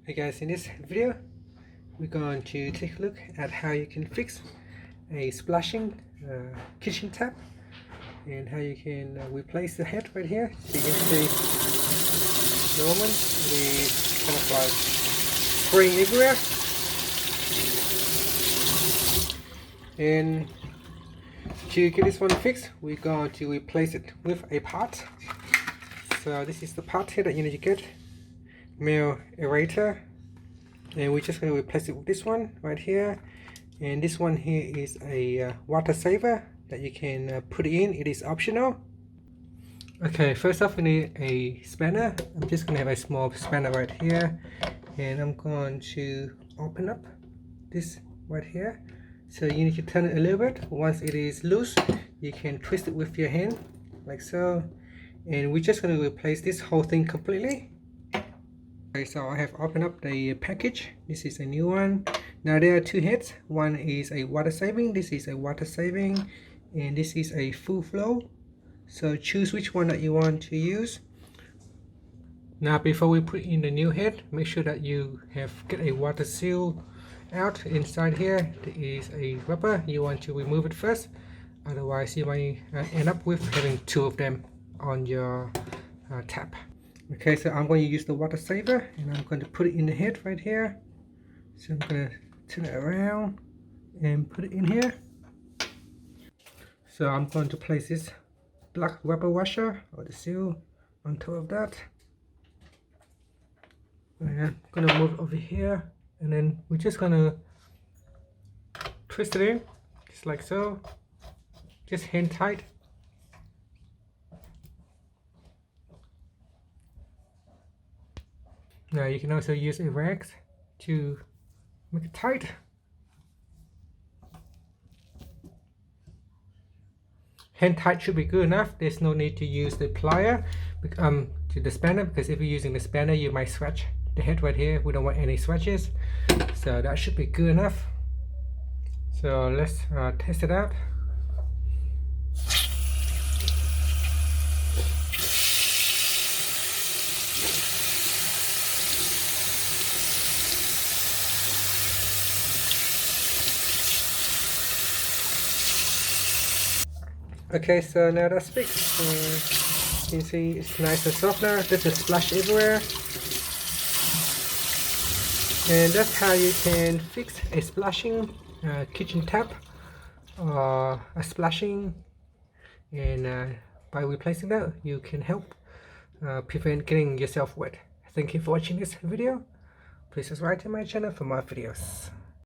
Hey guys, in this video we're going to take a look at how you can fix a splashing kitchen tap and how you can replace the head right here. So you can see the moment it is kind of like spraying everywhere, and to get this one fixed we're going to replace it with a part. So this is the part here that you need to get, male aerator, and we're just going to replace it with this one right here. And this one here is a water saver that you can put in. It is optional. Okay, first off we need a spanner. I'm just going to have a small spanner right here, and I'm going to open up this right here. So you need to turn it a little bit. Once it is loose you can twist it with your hand like so, and we're just going to replace this whole thing completely. Okay, so I have opened up the package. This is a new one. Now there are two heads. One is a water saving, this is a water saving, and this is a full flow. So choose which one that you want to use. Now before we put in the new head, make sure that you have get a water seal out. Inside here there is a rubber. You want to remove it first, otherwise you might end up with having two of them on your tap. Okay, so I'm going to use the water saver and I'm going to put it in the head right here. So I'm going to turn it around and put it in here. So I'm going to place this black rubber washer or the seal on top of that. And I'm going to move it over here, and then we're just going to twist it in just like so, just hand tight. Now you can also use a rag to make it tight. Hand tight should be good enough. There's no need to use the plier to the spanner, because if you're using the spanner you might scratch the head right here. We don't want any scratches, so that should be good enough. So let's test it out. Okay, so now that's fixed. You can see it's nice and soft now. There's a splash everywhere. And that's how you can fix a splashing kitchen tap or a splashing. And by replacing that, you can help prevent getting yourself wet. Thank you for watching this video. Please subscribe to my channel for more videos.